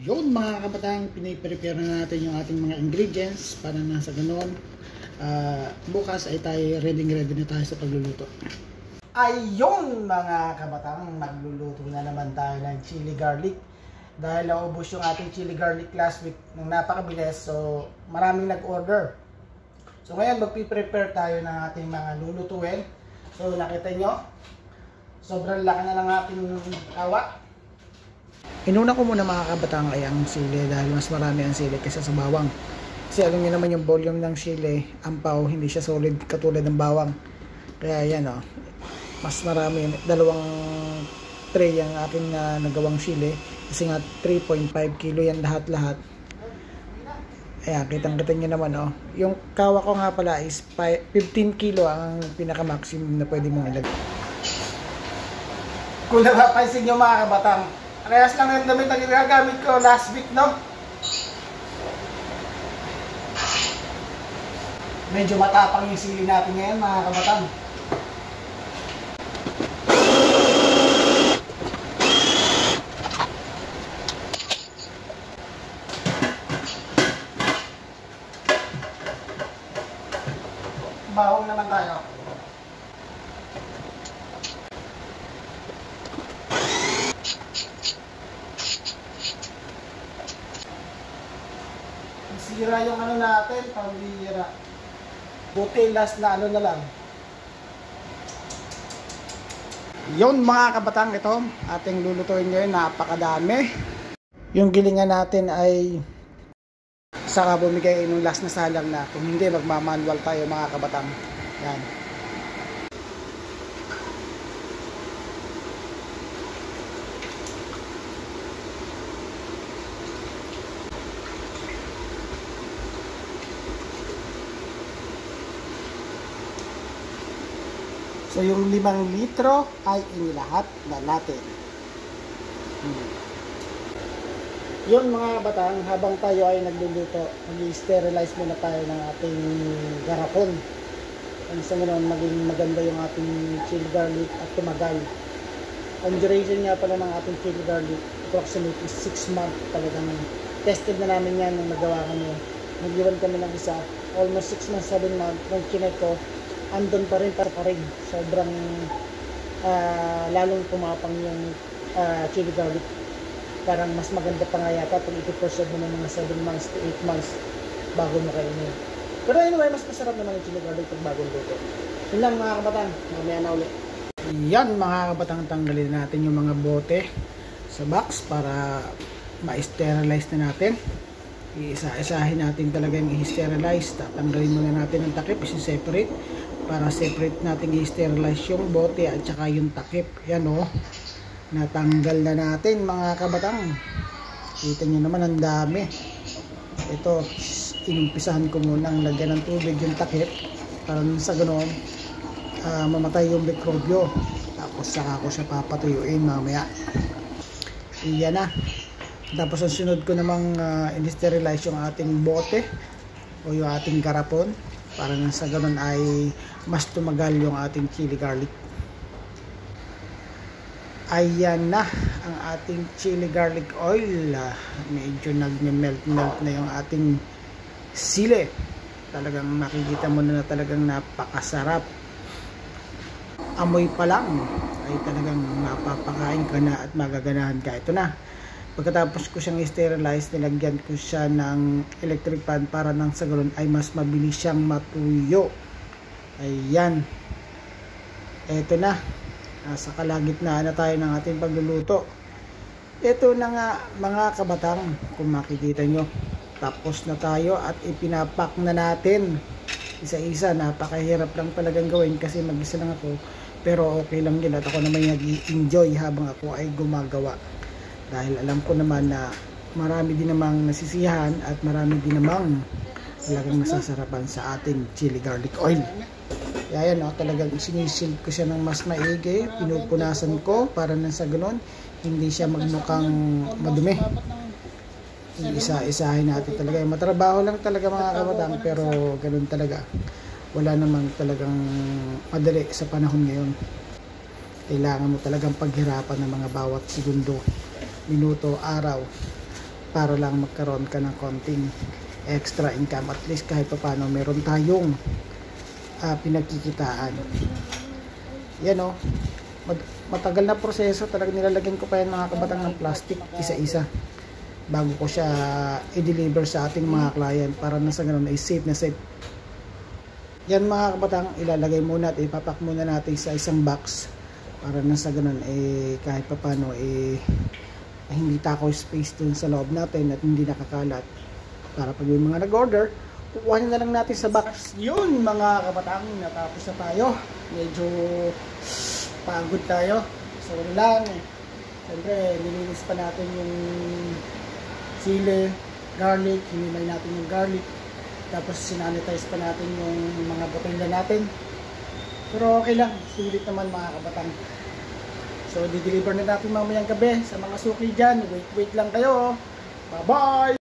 Yun mga kabatang, piniprepare na natin yung ating mga ingredients para na sa ganoon bukas ay tayo ready na tayo sa pagluluto. Ayun mga kabatang, magluluto na naman tayo ng chili garlic. Dahil naubos yung ating chili garlic last week nang napakabilis, so maraming nag-order. So ngayon magpiprepare tayo ng ating mga lulutuin. So nakita nyo, sobrang laki na lang ating awa. Inuna ko muna mga kabatang ay ang sili dahil mas marami ang sili kaysa sa bawang. Kasi alam niyo naman yung volume ng sili, ampaw, hindi siya solid katulad ng bawang. Kaya yan o, mas marami, dalawang tray ang aking nagawang sili. Kasi nga 3.5 kilo yan lahat-lahat. Ayan, kitang-kita nyo naman o. Yung kawa ko nga pala is 15 kilo ang pinaka-maximum na pwede mong ilagay. Kung napapansin nyo mga kabatang, parehas lang yung damit na ginagamit ko last week, no? Medyo matapang yung sili natin ngayon, mga kabatang. Bawang naman tayo. Sira yung ano natin, pambira. Buti last na ano na lang. Yun mga kabatang, ito ating lulutuin ngayon, napakadami. Yung gilingan natin ay saka bumigay ng last na salang na. Kung hindi, magmamanual tayo mga kabatang. Yan. So yung 5 litro ay inilahat na natin. Yun mga batang, habang tayo ay nagluluto, mag-sterilize muna tayo ng ating garapon. Ang sa ganoon, maging maganda yung ating chili garlic at tumagal. Ang duration nga pala ng ating chili garlic, approximately 6 months talagang. Tested na namin yan nung nagawa kami. Nag-iwan kami ng isa, almost 6 months, 7 months. Nung chinek ko, andun pa rin, sobrang lalong pumapang yung chili garlic. Parang mas maganda pa nga yata kung ito-preserve mo ng mga 7 months to 8 months bago mo kainin. Pero anyway, mas masarap naman yung chili garlic pag bagong luto. Yun lang mga kabatang, mamaya na ulit. Yan mga kabatang, tanggalin natin yung mga bote sa box para ma-sterilize na natin. Iisa-isahin natin talaga yung i-sterilize. Tatanggalin muna natin ang takip, isi-separate para separate natin i-sterilize yung bote at saka yung takip. Yan o, natanggal na natin mga kabatang. Kita nyo naman ang dami. Ito, inumpisahan ko munang lagyan ng tubig yung takip para sa ganoon mamatay yung mikrobyo. Tapos saka ko siya papatuyuin mamaya. Iyan na. Tapos ang sunod ko namang in-sterilize yung ating bote o yung ating garapon para sa ganun ay mas tumagal yung ating chili garlic. Ayan na ang ating chili garlic oil. Medyo nag-melt na yung ating sili. Talagang makikita mo na talagang napakasarap. Amoy pa lang ay talagang mapapakain ka na at magaganahan ka. Ito na. Pagkatapos ko siyang i-sterilize, nilagyan ko siya ng electric fan para nang sa ganun ay mas mabilis siyang matuyo. Ayan. Ito na. Sa kalagitnaan na tayo ng ating pagluluto. Ito na nga mga kabatang, kung makikita nyo. Tapos na tayo at ipinapak na natin. Isa-isa, napakahirap lang talagang gawin kasi mag-isa lang ako. Pero okay lang yun at ako naman nag-enjoy habang ako ay gumagawa. Dahil alam ko naman na marami din namang nasisiyahan at marami din namang talagang nasasarapan sa ating chili garlic oil. Kaya yan, talagang sinisil ko siya ng mas maigi, pinupunasan ko para nang sa ganon hindi siya magmukhang madumi. Isa-isahin natin talaga. Matrabaho lang talaga mga kabatang, pero ganun talaga. Wala namang talagang madali sa panahon ngayon. Kailangan mo talagang paghirapan ng mga bawat segundo, minuto, araw para lang magkaroon ka ng konting extra income, at least kahit pa paano meron tayong pinagkikitaan. Yan o, matagal na proseso, talagang nilalagyan ko pa yan mga kabatang ng plastic isa-isa bago ko siya i-deliver sa ating mga client, para na sa ganun ay safe na safe. Yan mga kabatang, ilalagay muna at ipapak muna natin sa isang box para na sa ganun kahit pa paano hindi takaw space dun sa loob natin at hindi nakakalat, para pag may mga nag-order, kukuha na lang natin sa box. Yun mga kabatang, natapos na tayo. Medyo pagod tayo. So wala lang siyempre nilinis pa natin yung sili, garlic, hinimay natin yung garlic, tapos sinanitize pa natin yung mga botelya natin. Pero okay lang, sulit naman mga kabatang. So di-deliver na natin mamayang gabi sa mga suki dyan. Wait lang kayo. Bye bye!